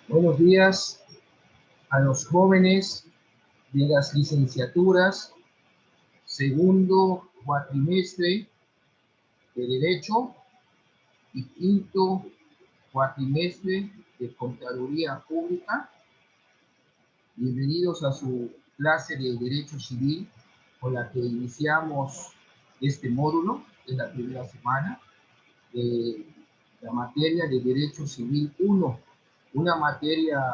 Buenos días a los jóvenes de las licenciaturas, segundo cuatrimestre de Derecho y quinto cuatrimestre de Contaduría Pública. Bienvenidos a su clase de Derecho Civil con la que iniciamos este módulo en la primera semana de la materia de Derecho Civil 1, una materia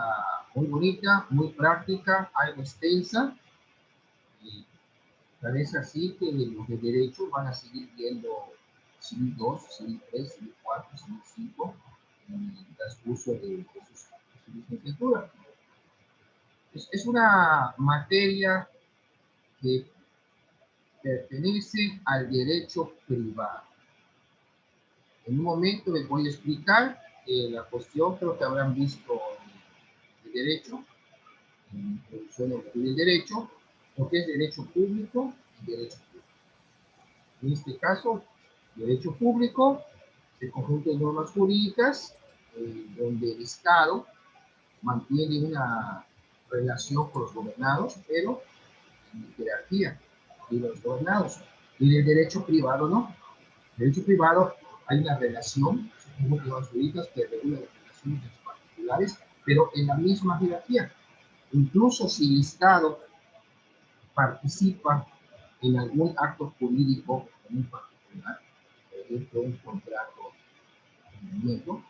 muy bonita, muy práctica, algo extensa. Y parece así que los de Derecho van a seguir viendo Civil 2, Civil 3, Civil 4, Civil 5 en el transcurso de su licenciatura. Es una materia que pertenece al derecho privado. En un momento les voy a explicar la cuestión, creo que habrán visto el derecho, en introducción del derecho, lo que es derecho público y derecho privado. En este caso, derecho público es el conjunto de normas jurídicas donde el Estado mantiene una relación con los gobernados, pero en jerarquía de los gobernados. Y en el derecho privado no. En el derecho privado hay una relación, son normas jurídicas que regulan las relaciones de los particulares, pero en la misma jerarquía. Incluso si el Estado participa en algún acto jurídico en un particular, por ejemplo, un contrato de arrendamiento,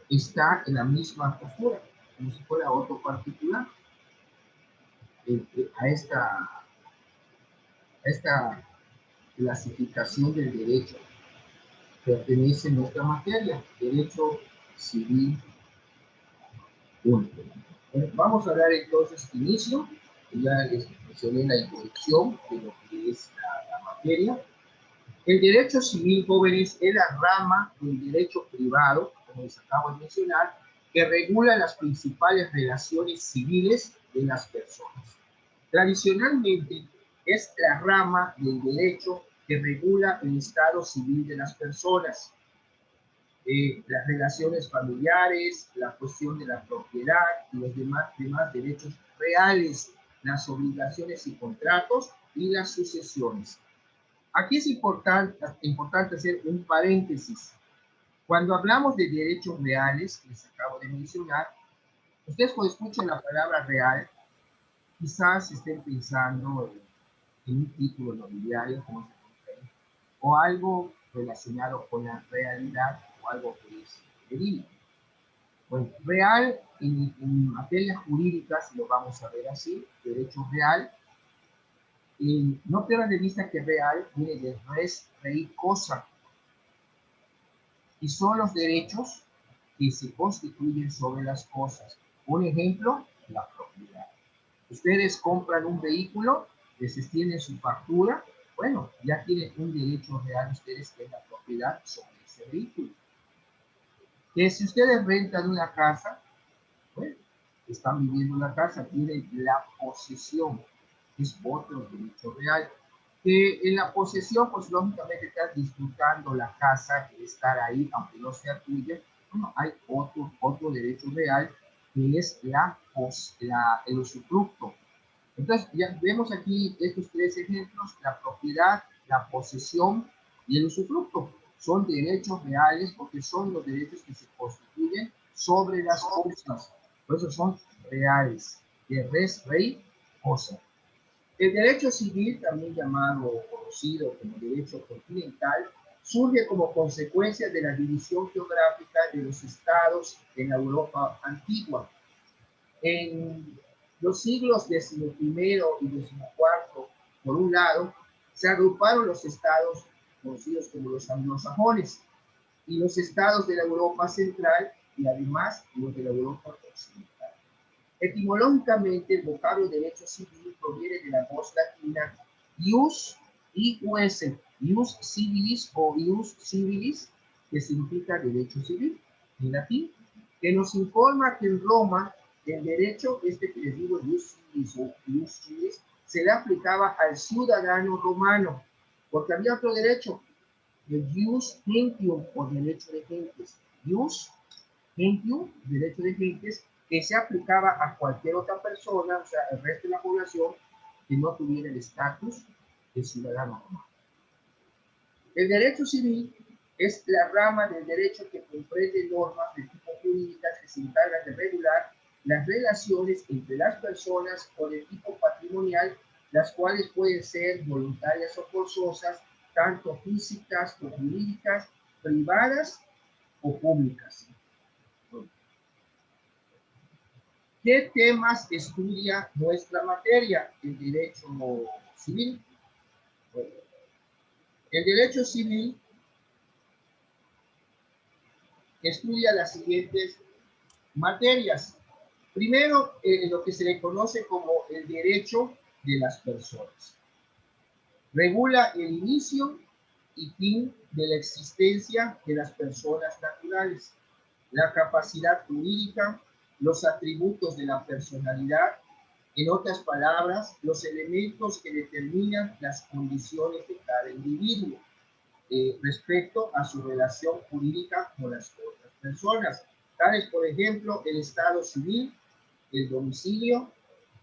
está en la misma postura, como si fuera otro particular. A esta clasificación del derecho pertenece nuestra materia, derecho civil 1. Vamos a hablar entonces de inicio, ya les mencioné la introducción de lo que es la materia. El derecho civil, jóvenes, es la rama del derecho privado, como les acabo de mencionar, que regula las principales relaciones civiles de las personas. Tradicionalmente, es la rama del derecho que regula el estado civil de las personas, las relaciones familiares, la cuestión de la propiedad y los demás derechos reales, las obligaciones y contratos y las sucesiones. Aquí es importante hacer un paréntesis. Cuando hablamos de derechos reales, que les acabo de mencionar, ustedes cuando escuchan la palabra real, quizás estén pensando en un título nobiliario, como se conoce, o algo relacionado con la realidad, o algo que es verídico. Bueno, real, en materias jurídicas, lo vamos a ver así, derecho real, y no pierdan de vista que real viene de res, rei, cosa, y son los derechos que se constituyen sobre las cosas. Un ejemplo, la propiedad. Ustedes compran un vehículo, les extienden su factura, bueno, ya tienen un derecho real ustedes que es la propiedad sobre ese vehículo. Que si ustedes rentan una casa, bueno, están viviendo en la casa, tienen la posesión, es otro derecho real. Que en la posesión, pues lógicamente estás disfrutando la casa, de estar ahí, aunque no sea tuya. Bueno, hay otro derecho real, que es el usufructo. Entonces, ya vemos aquí estos tres ejemplos: la propiedad, la posesión y el usufructo. Son derechos reales porque son los derechos que se constituyen sobre las cosas. Por eso son reales, de res, rei, cosa. El derecho civil, también llamado o conocido como derecho continental, surge como consecuencia de la división geográfica de los estados en la Europa antigua. En los siglos XI y XIV, por un lado, se agruparon los estados conocidos como los anglosajones y los estados de la Europa central y además los de la Europa occidental. Etimológicamente, el vocablo derecho civil proviene de la voz latina ius y us, ius civilis o ius civilis, que significa derecho civil en latín, que nos informa que en Roma el derecho, este que les digo, ius civilis o ius civilis, se le aplicaba al ciudadano romano, porque había otro derecho, el ius gentium, o derecho de gentes. Ius gentium, derecho de gentes, que se aplicaba a cualquier otra persona, o sea, el resto de la población, que no tuviera el estatus de ciudadano romano. El derecho civil es la rama del derecho que comprende normas de tipo jurídicas que se encargan de regular las relaciones entre las personas o de tipo patrimonial, las cuales pueden ser voluntarias o forzosas, tanto físicas o jurídicas, privadas o públicas. ¿Qué temas estudia nuestra materia? El derecho civil. El derecho civil estudia las siguientes materias. Primero, lo que se le conoce como el derecho de las personas. Regula el inicio y fin de la existencia de las personas naturales, la capacidad jurídica, los atributos de la personalidad, en otras palabras, los elementos que determinan las condiciones de cada individuo respecto a su relación jurídica con las otras personas, tales por ejemplo el estado civil, el domicilio,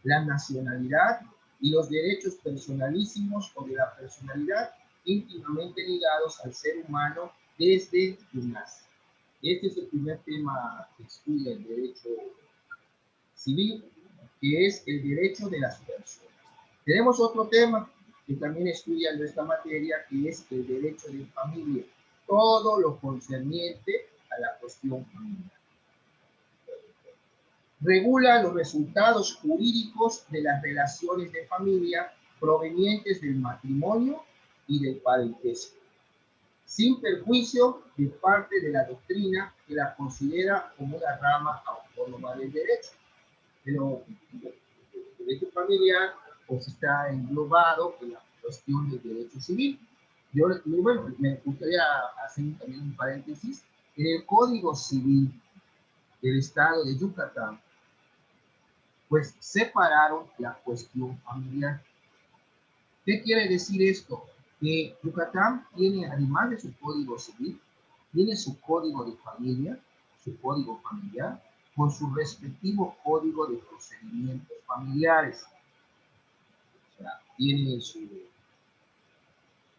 la nacionalidad y los derechos personalísimos o de la personalidad íntimamente ligados al ser humano desde que nace. Este es el primer tema que estudia el derecho civil, que es el derecho de las personas. Tenemos otro tema que también estudia nuestra materia, que es el derecho de familia, todo lo concerniente a la cuestión familiar. Regula los resultados jurídicos de las relaciones de familia provenientes del matrimonio y del parentesco, sin perjuicio de parte de la doctrina que la considera como una rama autónoma del derecho. Pero el derecho familiar pues está englobado en la cuestión del derecho civil. Yo, bueno, me gustaría hacer también un paréntesis. En el Código Civil del Estado de Yucatán, pues separaron la cuestión familiar. ¿Qué quiere decir esto? Que Yucatán tiene, además de su Código Civil, tiene su Código de Familia, su Código Familiar, con su respectivo Código de Procedimientos Familiares. O sea, tiene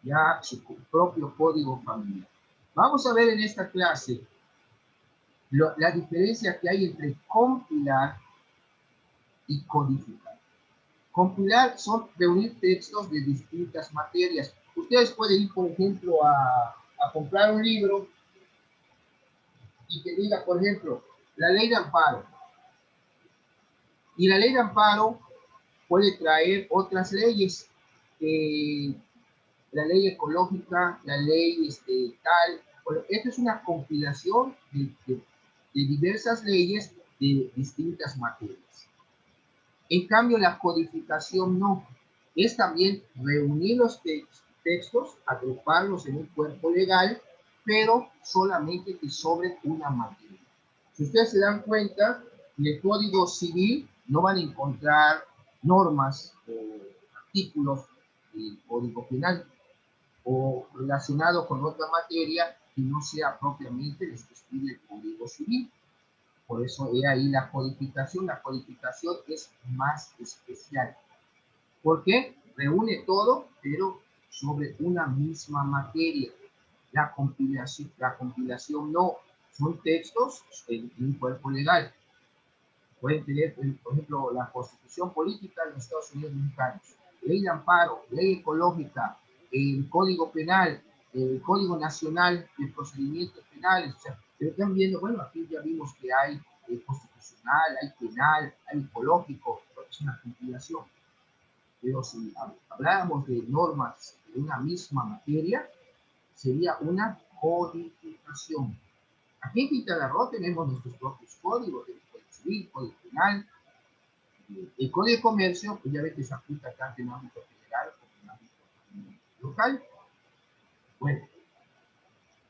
ya su propio Código Familiar. Vamos a ver en esta clase la diferencia que hay entre compilar y codificar. Compilar son reunir textos de distintas materias. Ustedes pueden ir, por ejemplo, a comprar un libro y que diga, por ejemplo, la ley de amparo. Y la ley de amparo puede traer otras leyes, la ley ecológica, la ley tal. Bueno, esto es una compilación de diversas leyes de distintas materias. En cambio, la codificación no. Es también reunir los textos, agruparlos en un cuerpo legal, pero solamente que sobre una materia. Si ustedes se dan cuenta, en el Código Civil no van a encontrar normas o artículos del Código Penal o relacionado con otra materia que no sea propiamente el que estudia el Código Civil. Por eso he ahí la codificación. La codificación es más especial. ¿Por qué? Reúne todo, pero sobre una misma materia. La compilación no. Son textos en un cuerpo legal. Pueden tener, por ejemplo, la Constitución Política de los Estados Unidos Mexicanos, ley de amparo, ley ecológica, el Código Penal, el Código Nacional de Procedimientos Penales. O sea, pero están viendo, bueno, aquí ya vimos que hay constitucional, hay penal, hay ecológico, es una compilación. Pero si habláramos de normas de una misma materia, sería una codificación. Aquí en Quintana Roo tenemos nuestros propios códigos, el Código Civil, Código Penal, el Código de Comercio, pues ya ves que se aplica tanto en ámbito federal como en ámbito local. Bueno,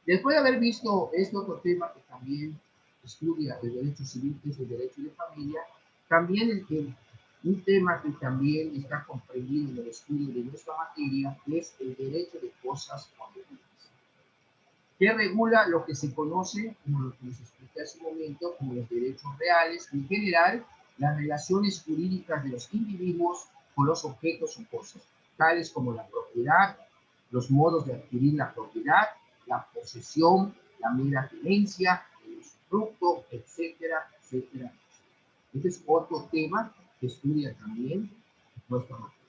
después de haber visto este otro tema que también estudia el derecho civil, que es el derecho de familia, también un tema que también está comprendido en el estudio de nuestra materia es el derecho de cosas prohibidas, que regula lo que se conoce, como lo que les expliqué expliqué hace un momento, como los derechos reales, en general, las relaciones jurídicas de los individuos con los objetos o cosas, tales como la propiedad, los modos de adquirir la propiedad, la posesión, la mera tenencia, el usufructo, etcétera, etcétera. Este es otro tema que estudia también nuestra materia.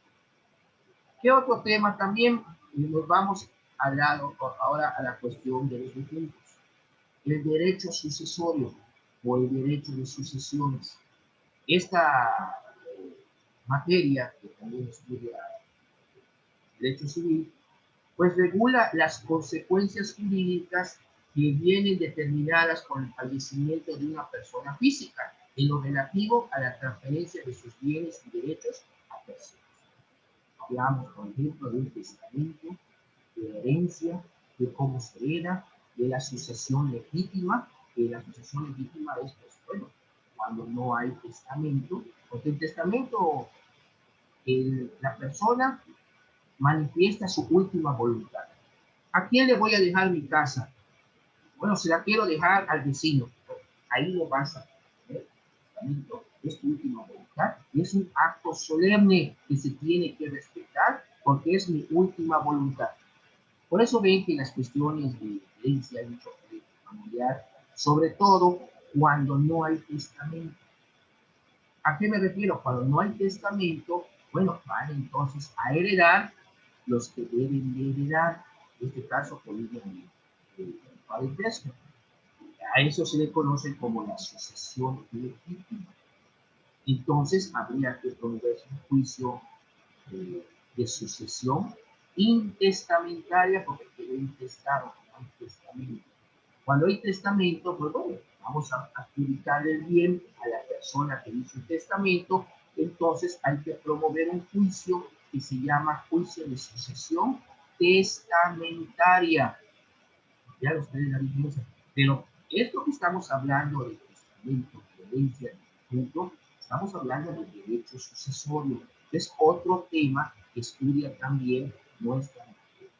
¿Qué otro tema también? Nos vamos al lado, ahora a la cuestión de los difuntos. El derecho sucesorio o el derecho de sucesiones. Esta materia, que también estudia derecho civil, pues regula las consecuencias jurídicas que vienen determinadas por el fallecimiento de una persona física en lo relativo a la transferencia de sus bienes y derechos a terceros. Hablamos, por ejemplo, de un testamento, de la herencia, de cómo se hereda, de la sucesión legítima, que la sucesión legítima es, pues, bueno, cuando no hay testamento, porque el testamento, la persona manifiesta su última voluntad. ¿A quién le voy a dejar mi casa? Bueno, se la quiero dejar al vecino. Ahí lo vas a poner. Es tu última voluntad y es un acto solemne que se tiene que respetar porque es mi última voluntad. Por eso ven que las cuestiones de herencia, dicho familiar, sobre todo cuando no hay testamento. ¿A qué me refiero? Cuando no hay testamento, bueno, van entonces a heredar los que deben de heredar. En este caso, podrían parentesco. A eso se le conoce como la sucesión legítima. Entonces, habría que promoverse un juicio de sucesión intestamentaria porque quedó intestado, no hay testamento. Cuando hay testamento, pues bueno, vamos a adjudicar el bien a la persona que hizo el testamento, entonces hay que promover un juicio que se llama juicio de sucesión testamentaria. Ya ustedes la dijimos, pero esto que estamos hablando de testamento, herencia, punto, estamos hablando de derecho sucesorio, que es otro tema que estudia también nuestra materia.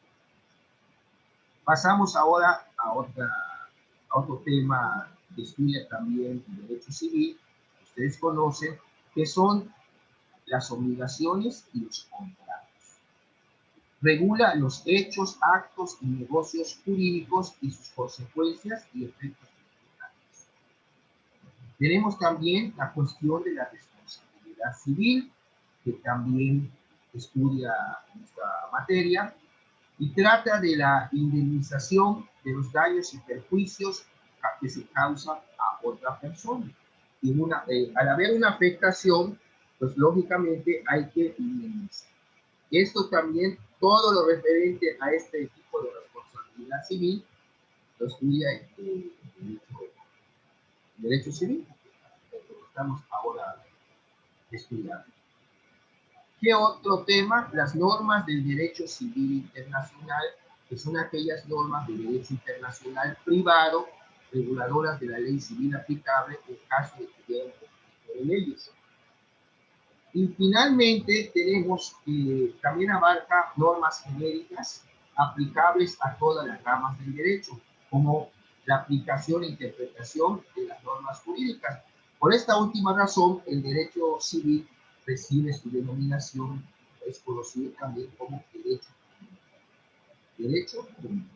Pasamos ahora a otro tema que estudia también el derecho civil, que ustedes conocen, que son las obligaciones y los contratos. Regula los hechos, actos y negocios jurídicos y sus consecuencias y efectos tributarios. Tenemos también la cuestión de la responsabilidad civil, que también estudia nuestra materia, y trata de la indemnización de los daños y perjuicios que se causan a otra persona. Y al haber una afectación, pues lógicamente hay que indemnizar. Esto también, todo lo referente a este tipo de responsabilidad civil, lo estudia el derecho civil, que estamos ahora estudiando. ¿Qué otro tema? Las normas del derecho civil internacional, que son aquellas normas del derecho internacional privado, reguladoras de la ley civil aplicable en caso de que haya un conflicto de leyes. Y finalmente tenemos también abarca normas genéricas aplicables a todas las ramas del derecho, como la aplicación e interpretación de las normas jurídicas. Por esta última razón, el derecho civil recibe su denominación, es conocido también como derecho común. Derecho común.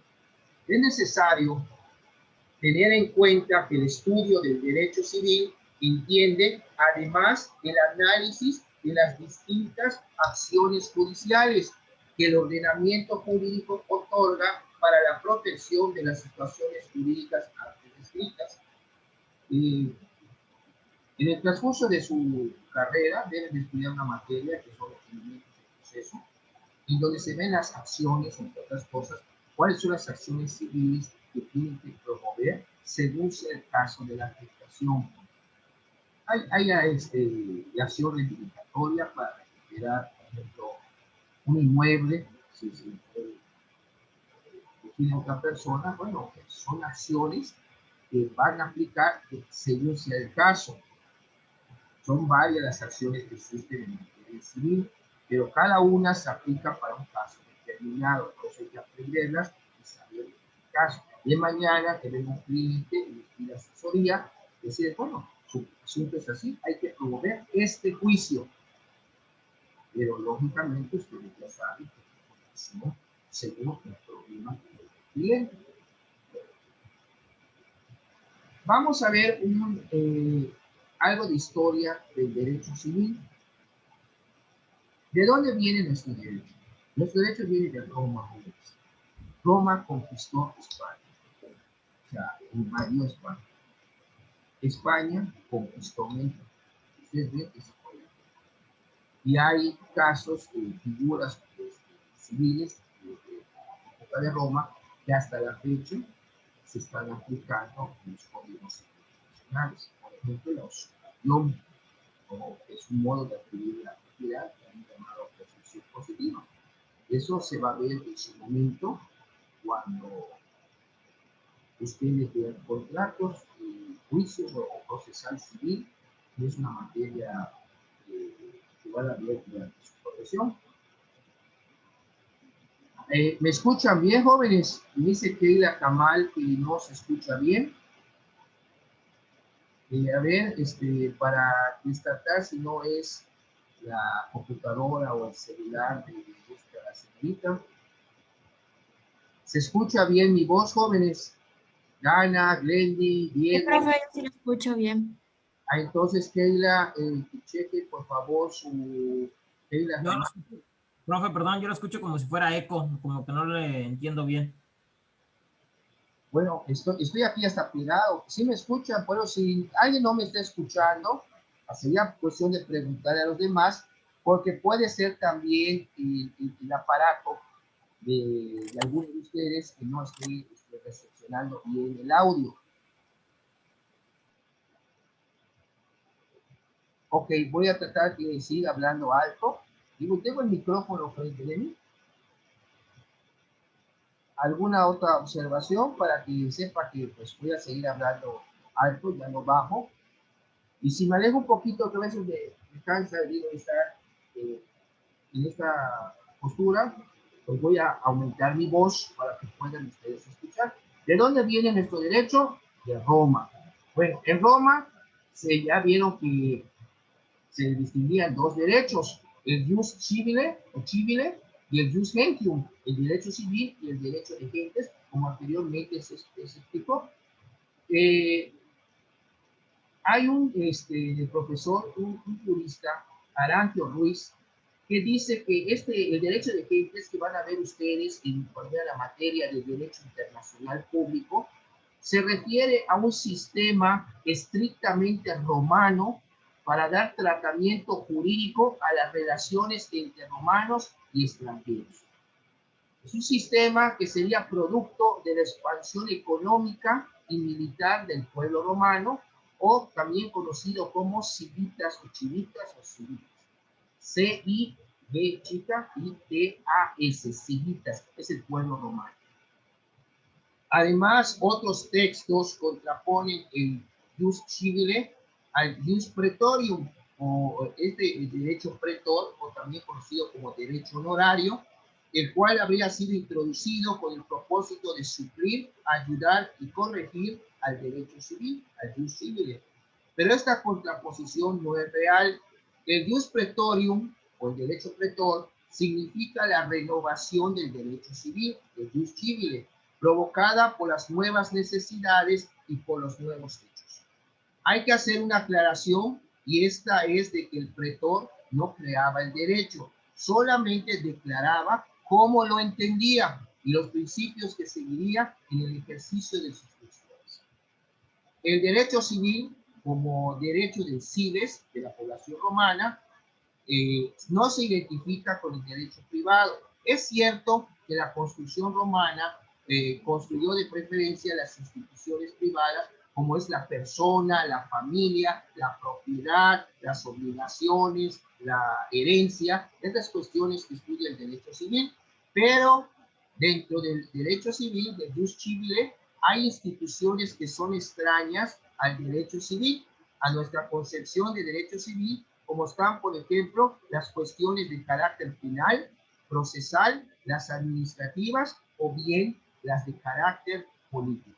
Es necesario tener en cuenta que el estudio del derecho civil entiende además el análisis de las distintas acciones judiciales que el ordenamiento jurídico otorga para la protección de las situaciones jurídicas antes descritas. En el transcurso de su carrera deben de estudiar una materia que son los elementos del proceso, en donde se ven las acciones, entre otras cosas, cuáles son las acciones civiles que tienen que promover según sea el caso de la afectación. Hay acción reivindigatoria para recuperar, por ejemplo, un inmueble, si tiene otra persona, bueno, son acciones que van a aplicar según sea el caso. Son varias las acciones que existen en materia civil, pero cada una se aplica para un caso determinado, entonces hay que aprenderlas y saber el caso. de mañana tener un cliente y la asesoría, decir, bueno, su asunto es así, hay que promover este juicio. Pero lógicamente ustedes ya saben que no según el problema del cliente. Vamos a ver algo de historia del derecho civil. ¿De dónde viene nuestro derecho? Nuestro derecho viene de Roma. Roma conquistó España, o sea, invadió España. España conquistó México. Ustedes ven que se puede. Y hay casos de figuras civiles de la época de Roma que hasta la fecha se están aplicando en los códigos internacionales. Por ejemplo, la usucapión, es un modo de adquirir la propiedad que han llamado presunción positiva. Eso se va a ver en su momento cuando ustedes vean contratos, juicio o procesal civil, que es una materia que van a ver durante su profesión. ¿Me escuchan bien, jóvenes? Dice Keila Kamal que no se escucha bien. A ver, para destacar si no es la computadora o el celular de la señorita. ¿Se escucha bien mi voz, jóvenes? Gana, Glendy, Sí, Diego. profe, sí lo escucho bien. Entonces, Keila, cheque por favor su... Keila Yo, Kamal. profe, perdón, yo lo escucho como si fuera eco, como que no le entiendo bien. Bueno, estoy aquí hasta pegado. Sí me escuchan, pero si alguien no me está escuchando, sería cuestión de preguntarle a los demás, porque puede ser también el aparato de alguno de ustedes que no esté recepcionando bien el audio. Ok, voy a tratar de seguir hablando alto. Digo, tengo el micrófono frente de mí. ¿Alguna otra observación para que sepa que pues voy a seguir hablando alto, ya no bajo? Y si me alejo un poquito, que a veces me cansa, digo, estar en esta postura, pues voy a aumentar mi voz para que puedan ustedes escuchar. ¿De dónde viene nuestro derecho? De Roma. Bueno, en Roma ya vieron que se distinguían dos derechos, el jus civile o civile y el jus gentium, el derecho civil y el derecho de gentes, como anteriormente se explicó. Hay un profesor, un jurista, Arancio Ruiz, que dice que el derecho de gentes que van a ver ustedes en cuanto a la materia del derecho internacional público, se refiere a un sistema estrictamente romano para dar tratamiento jurídico a las relaciones entre romanos y extranjeros. Es un sistema que sería producto de la expansión económica y militar del pueblo romano, o también conocido como civitas o chivitas o civitas. C-I-V chica y T-A-S, civitas, es el pueblo romano. Además, otros textos contraponen el jus civile al jus praetorium, o el derecho pretor, o también conocido como derecho honorario, el cual habría sido introducido con el propósito de suplir, ayudar y corregir al derecho civil, al jus civile. Pero esta contraposición no es real. El jus praetorium, o el derecho pretor, significa la renovación del derecho civil, el jus civile, provocada por las nuevas necesidades y por los nuevos hechos. Hay que hacer una aclaración, y esta es de que el pretor no creaba el derecho, solamente declaraba cómo lo entendía y los principios que seguiría en el ejercicio de sus funciones. El derecho civil, como derecho de cives de la población romana, no se identifica con el derecho privado. Es cierto que la construcción romana construyó de preferencia las instituciones privadas, como es la persona, la familia, la propiedad, las obligaciones, la herencia, estas cuestiones que estudia el derecho civil, pero dentro del derecho civil, del jus civile, hay instituciones que son extrañas al derecho civil, a nuestra concepción de derecho civil, como están, por ejemplo, las cuestiones de carácter penal, procesal, las administrativas o bien las de carácter político.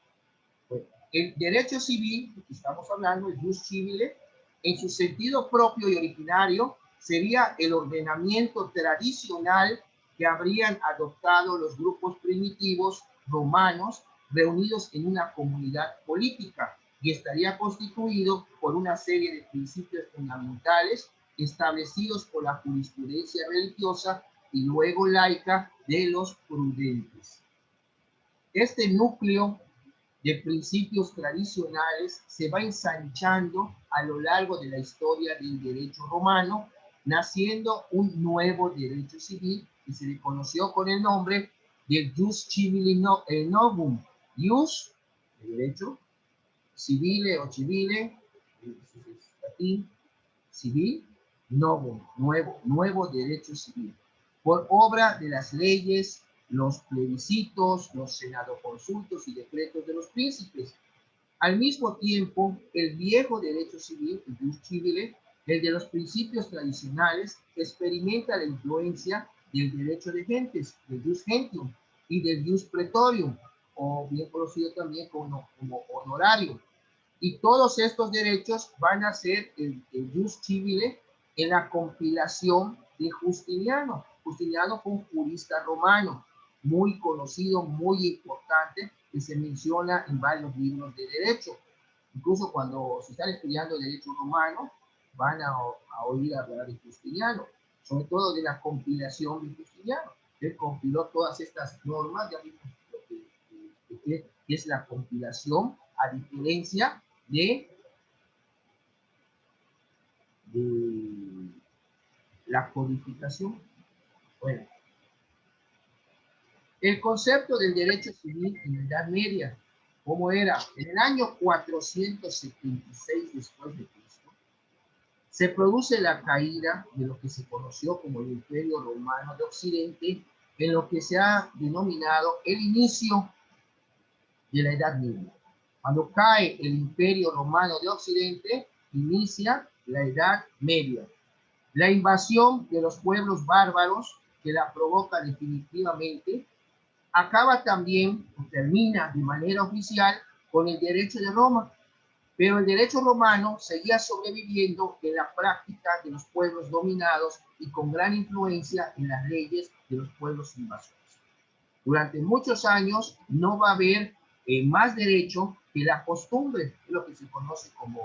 Bueno, el derecho civil, que estamos hablando, el jus civile, en su sentido propio y originario, sería el ordenamiento tradicional que habrían adoptado los grupos primitivos romanos reunidos en una comunidad política y estaría constituido por una serie de principios fundamentales establecidos por la jurisprudencia religiosa y luego laica de los prudentes. Este núcleo de principios tradicionales se va ensanchando a lo largo de la historia del derecho romano, naciendo un nuevo derecho civil que se le conoció con el nombre del jus civile novum. Jus, el derecho, civile o civile, latín, civil, novum, nuevo derecho civil, por obra de las leyes, los plebiscitos, los senadoconsultos y decretos de los príncipes. Al mismo tiempo, el viejo derecho civil, el jus civile, el de los principios tradicionales, experimenta la influencia del derecho de gentes, del jus gentium, y del jus praetorium, o bien conocido también como honorario. Y todos estos derechos van a ser el jus civile en la compilación de Justiniano. Justiniano fue un jurista romano, muy conocido, muy importante, que se menciona en varios libros de derecho. Incluso cuando se están estudiando derecho romano, van a oír hablar de Justiniano, sobre todo de la compilación de Justiniano. Él compiló todas estas normas, ya vimos que es la compilación, a diferencia de la codificación. Bueno, el concepto del derecho civil en la Edad Media, ¿cómo era? En el año 476 después de Cristo, se produce la caída de lo que se conoció como el Imperio Romano de Occidente, en lo que se ha denominado el inicio de la Edad Media. Cuando cae el Imperio Romano de Occidente, inicia la Edad Media. La invasión de los pueblos bárbaros, que la provoca definitivamente, acaba también, o termina de manera oficial, con el derecho de Roma. Pero el derecho romano seguía sobreviviendo en la práctica de los pueblos dominados y con gran influencia en las leyes de los pueblos invasores. Durante muchos años no va a haber más derecho que la costumbre, lo que se conoce como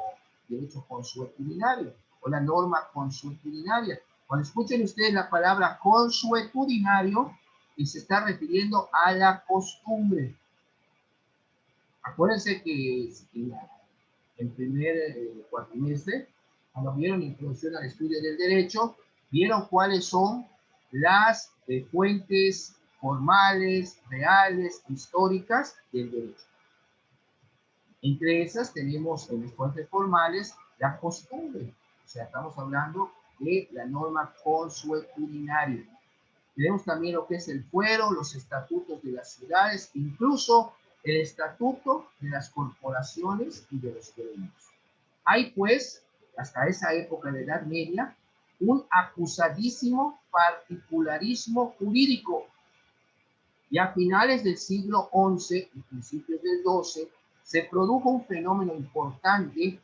derecho consuetudinario o la norma consuetudinaria. Cuando escuchen ustedes la palabra consuetudinario, se está refiriendo a la costumbre. Acuérdense que en primer cuatrimestre, cuando vieron introducción al estudio del derecho, vieron cuáles son las fuentes formales, reales, históricas del derecho. Entre esas tenemos en las fuentes formales la costumbre, o sea, estamos hablando de la norma consuetudinaria. Tenemos también lo que es el fuero, los estatutos de las ciudades, incluso el estatuto de las corporaciones y de los gremios. Hay pues, hasta esa época de la Edad Media, un acusadísimo particularismo jurídico. Y a finales del siglo XI y principios del XII se produjo un fenómeno importante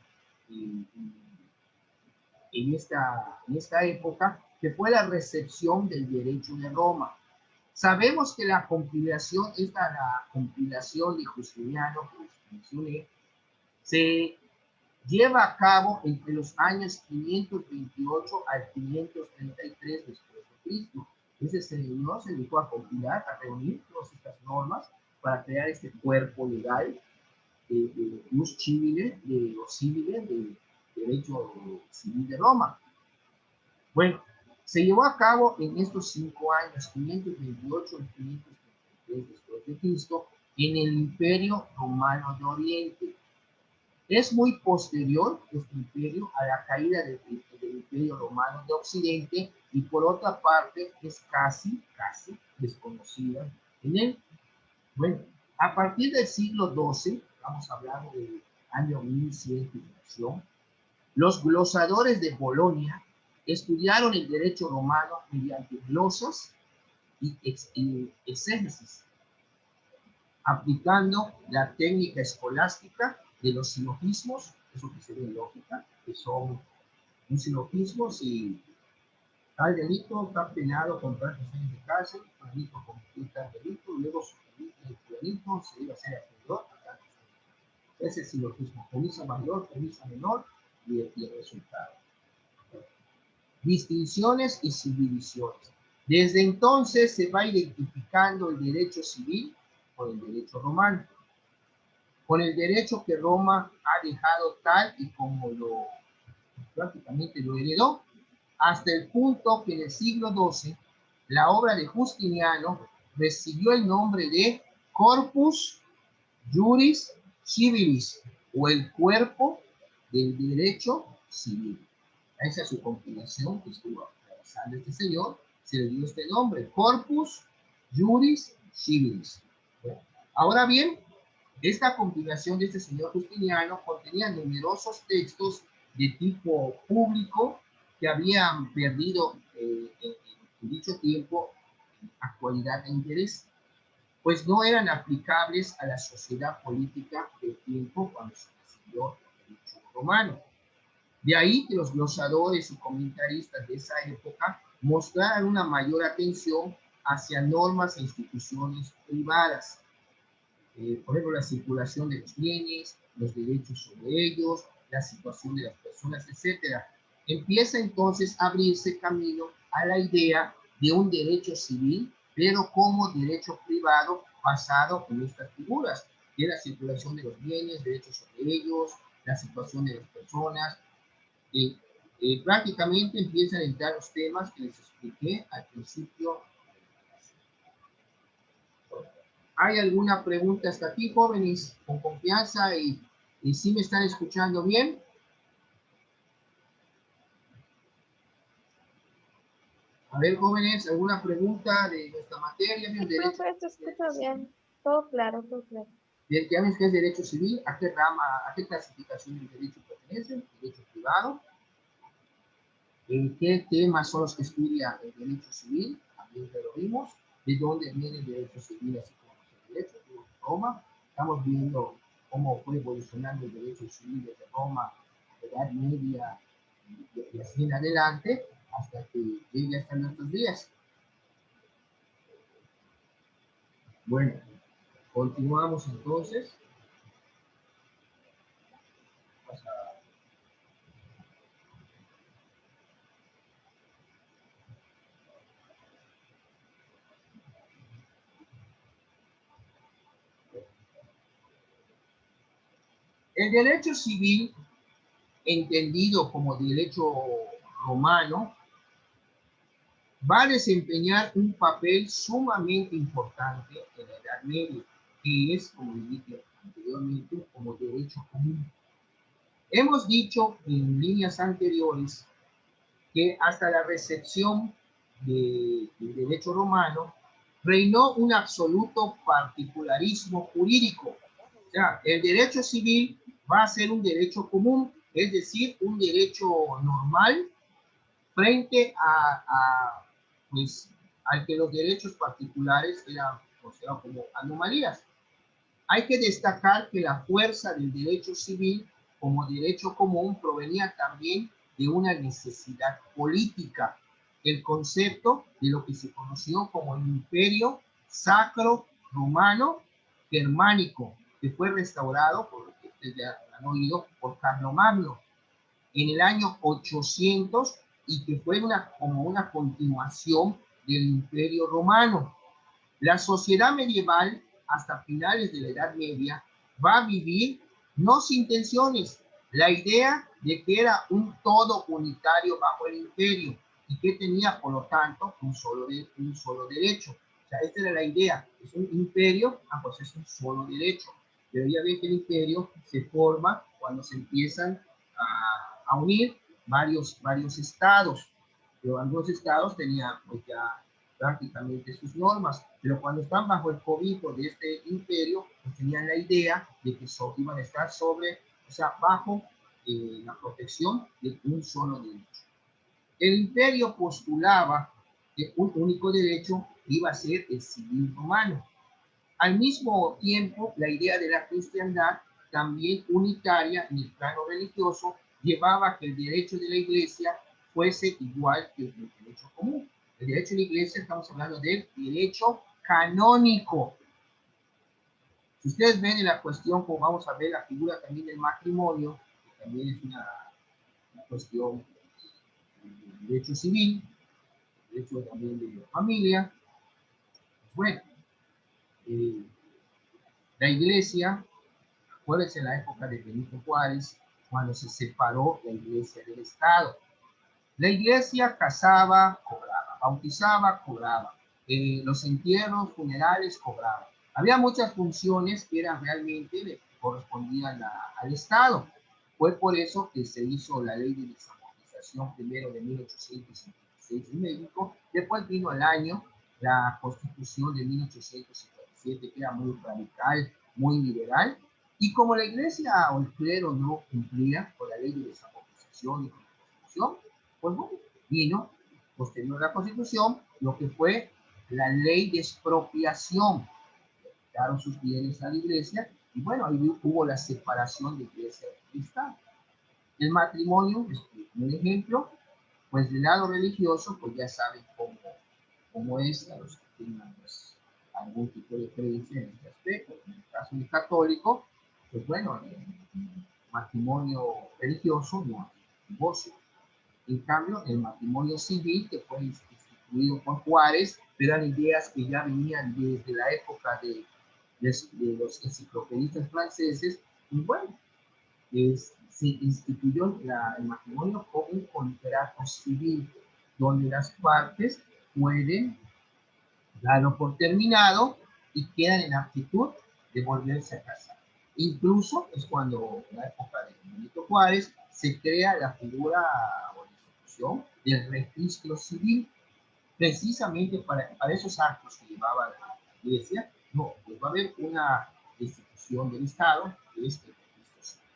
en esta época, que fue la recepción del derecho de Roma. Sabemos que la compilación de Justiniano, que les mencioné, se lleva a cabo entre los años 528 al 533 después de Cristo. Ese señor se dedicó a compilar, a reunir todas estas normas para crear este cuerpo legal de jus civile, de derecho civil de Roma. Bueno, se llevó a cabo en estos 5 años, 528 y 533 después de Cristo, en el Imperio Romano de Oriente. Es muy posterior este imperio a la caída del Imperio Romano de Occidente y por otra parte es casi desconocida en él. Bueno, a partir del siglo XII, estamos hablando del año 1100 de inflación, los glosadores de Bolonia estudiaron el derecho romano mediante glosas y exégesis. aplicando la técnica escolástica de los silogismos, eso que se ve en lógica, que son un silogismo si tal delito está penado con tantos años de cárcel, fulanito cometió tal delito, luego su fulanito se debe hacer acreedor a tantos años. Ese silogismo, comisa mayor, comisa menor y el resultado. Distinciones y subdivisiones. Desde entonces se va identificando el derecho civil con el derecho romano, con el derecho que Roma ha dejado tal y como prácticamente lo heredó, hasta el punto que en el siglo XII la obra de Justiniano recibió el nombre de Corpus Juris Civilis, o el cuerpo del derecho civil. Esa es su compilación que estuvo realizando este señor, se le dio este nombre, Corpus Juris Civilis. Ahora bien, esta compilación de este señor Justiniano contenía numerosos textos de tipo público que habían perdido en dicho tiempo actualidad e interés, pues no eran aplicables a la sociedad política del tiempo cuando se recibió el derecho romano. De ahí que los glosadores y comentaristas de esa época mostraran una mayor atención hacia normas e instituciones privadas. Por ejemplo, la circulación de los bienes, los derechos sobre ellos, la situación de las personas, etc. Empieza entonces a abrirse camino a la idea de un derecho civil, pero como derecho privado basado en estas figuras, que es la circulación de los bienes, derechos sobre ellos, la situación de las personas. Prácticamente empiezan a entrar los temas que les expliqué al principio. ¿Hay alguna pregunta hasta aquí, jóvenes? Con confianza y si me están escuchando bien. A ver, jóvenes, ¿alguna pregunta de nuestra materia? Sí, profe, se escucha bien. Todo claro, todo claro. Bien, ¿qué es derecho civil? ¿A qué rama, a qué clasificación del derecho pertenece? ¿Derecho privado? ¿En qué temas son los que estudia el derecho civil? También lo vimos. ¿De dónde viene el derecho civil, así como el derecho de Roma? Estamos viendo cómo fue evolucionando el derecho civil desde Roma, Edad Media y así en adelante, hasta que llegue hasta nuestros días. Bueno, continuamos entonces. El derecho civil, entendido como derecho romano, va a desempeñar un papel sumamente importante en la Edad Media, que es, como dije anteriormente, como derecho común. Hemos dicho en líneas anteriores que hasta la recepción del derecho romano reinó un absoluto particularismo jurídico. O sea, el derecho civil va a ser un derecho común, es decir, un derecho normal frente pues, al que los derechos particulares eran considerados como anomalías. Hay que destacar que la fuerza del derecho civil como derecho común provenía también de una necesidad política, el concepto de lo que se conoció como el Imperio Sacro Romano Germánico, que fue restaurado, por lo que ustedes ya han oído, por Carlomagno en el año 800 y que fue como una continuación del Imperio Romano. La sociedad medieval, hasta finales de la Edad Media, va a vivir no sin tensiones, la idea de que era un todo unitario bajo el imperio y que tenía, por lo tanto, un solo derecho. O sea, esta era la idea, es un imperio, pues es un solo derecho. Pero ya ven que el imperio se forma cuando se empiezan a unir varios estados. Pero algunos estados tenían pues ya prácticamente sus normas, pero cuando están bajo el cobijo de este imperio, pues tenían la idea de que iban a estar bajo la protección de un solo derecho. El imperio postulaba que un único derecho iba a ser el civil romano. Al mismo tiempo, la idea de la cristiandad, también unitaria en el plano religioso, llevaba a que el derecho de la iglesia fuese igual que el derecho común. El derecho de la iglesia, estamos hablando del derecho canónico. Si ustedes ven en la cuestión, como vamos a ver la figura también del matrimonio, que también es una cuestión de derecho civil, derecho también de familia, bueno, la iglesia, acuérdense en la época de Benito Juárez, cuando se separó la iglesia del Estado. La iglesia casaba, cobraba, bautizaba, cobraba, los entierros, funerales, cobraba. Había muchas funciones que eran realmente, correspondían al Estado. Fue por eso que se hizo la ley de desamortización primero de 1856 en México, después vino al año la Constitución de 1857, que era muy radical, muy liberal, y como la iglesia o el clero no cumplía con la ley de desamortización y con la Constitución, pues bueno, vino posterior a la Constitución lo que fue la ley de expropiación. Quitaron sus bienes a la iglesia y bueno, ahí hubo la separación de iglesia y Estado. El matrimonio es un ejemplo, pues del lado religioso, pues ya saben cómo es, a los que tengan pues, algún tipo de creencia en este aspecto. En el caso del católico, pues bueno, el matrimonio religioso no hay divorcio. En cambio, el matrimonio civil, que fue instituido por Juárez, eran ideas que ya venían desde la época de los enciclopedistas franceses, y bueno, se instituyó el matrimonio como un contrato civil, donde las partes pueden darlo por terminado y quedan en aptitud de volverse a casar. Incluso es cuando, en la época de Benito Juárez, se crea la figura o la institución del registro civil, precisamente para esos actos que llevaba la iglesia. No, pues va a haber una institución del Estado, que es el registro civil.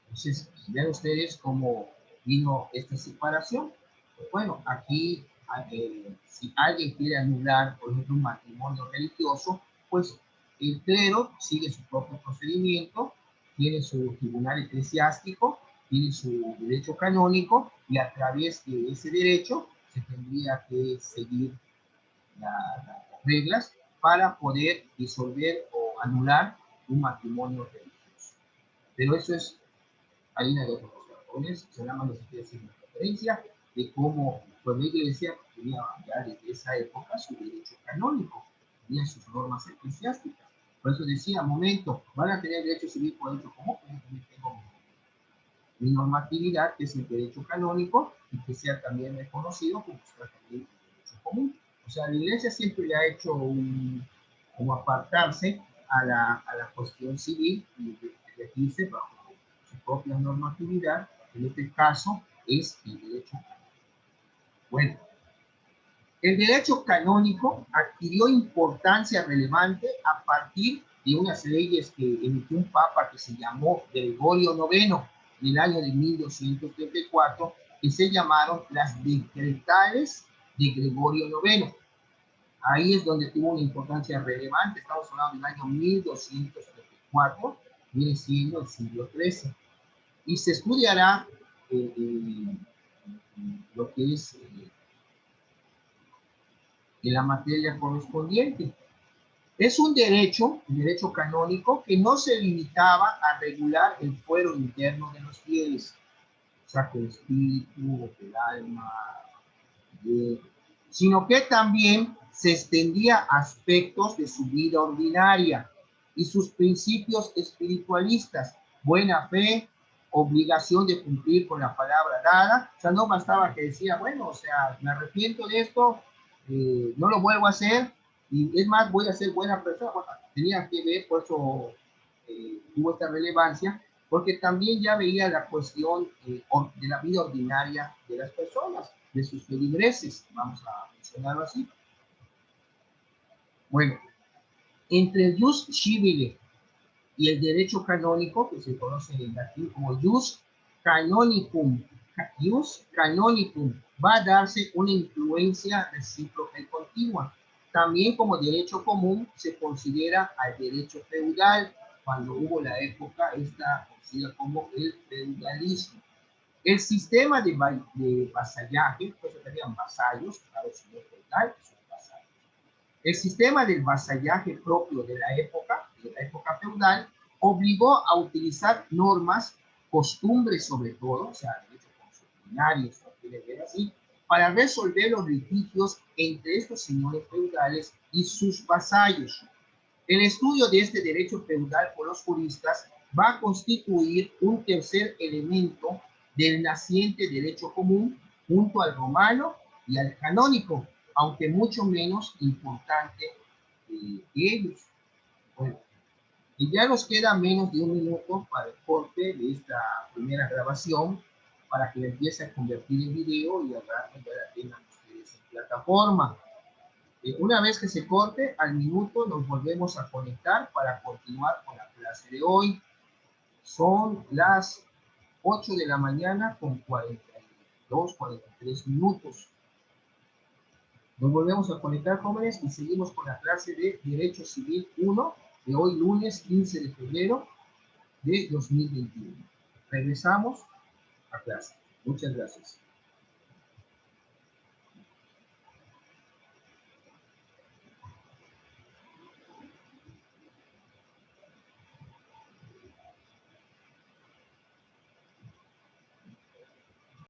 Entonces, vean ustedes cómo vino esta separación. Pues bueno, aquí, si alguien quiere anular, por ejemplo, un matrimonio religioso, pues el clero sigue su propio procedimiento, tiene su tribunal eclesiástico, tiene su derecho canónico, y a través de ese derecho se tendría que seguir las reglas para poder disolver o anular un matrimonio religioso. Pero eso es harina de otros costarrones, se llama no se quiere decir una referencia de cómo pues, la iglesia tenía ya desde esa época su derecho canónico, tenía sus normas eclesiásticas. Por eso decía, momento, van a tener derecho civil por derecho común, yo también tengo mi normatividad, que es el derecho canónico, y que sea también reconocido como está también el derecho común. O sea, la iglesia siempre le ha hecho como apartarse a la cuestión civil y regirse bajo su propia normatividad, en este caso es el derecho canónico. Bueno, el derecho canónico adquirió importancia relevante a partir de unas leyes que emitió un papa que se llamó Gregorio IX en el año de 1234, que se llamaron las decretales de Gregorio IX. Ahí es donde tuvo una importancia relevante, estamos hablando del año 1234, viene siendo el siglo XIII. Y se estudiará lo que es en la materia correspondiente. Es un derecho canónico, que no se limitaba a regular el fuero interno de los fieles, o sea, que el espíritu, que el alma, sino que también se extendía a aspectos de su vida ordinaria y sus principios espiritualistas, buena fe, obligación de cumplir con la palabra dada. O sea, no bastaba que decía, bueno, o sea, me arrepiento de esto, no lo vuelvo a hacer, y es más, voy a ser buena persona. Bueno, tenía que ver, por eso tuvo esta relevancia, porque también ya veía la cuestión de la vida ordinaria de las personas, de sus feligreses, vamos a mencionarlo así. Bueno, entre el jus civile y el derecho canónico, que se conoce en latín como jus canonicum, va a darse una influencia recíproca y continua. También como derecho común se considera al derecho feudal, cuando hubo la época esta conocida como el feudalismo. El sistema de vasallaje, pues serían vasallos, claro, señor feudal, son vasallos. El sistema del vasallaje propio de la época feudal, obligó a utilizar normas, costumbres sobre todo, o sea, derechos consuetudinarios, no quiere ver así, para resolver los litigios entre estos señores feudales y sus vasallos. El estudio de este derecho feudal por los juristas va a constituir un tercer elemento del naciente derecho común junto al romano y al canónico, aunque mucho menos importante que ellos. Bueno, y ya nos queda menos de un minuto para el corte de esta primera grabación, para que empiece a convertir en video y al rato ya la tengan ustedes en plataforma. Una vez que se corte, al minuto nos volvemos a conectar para continuar con la clase de hoy. Son las 8 de la mañana con 42, 43 minutos. Nos volvemos a conectar, jóvenes, y seguimos con la clase de Derecho Civil 1 de hoy, lunes 15 de febrero de 2021. Regresamos a clase. Muchas gracias.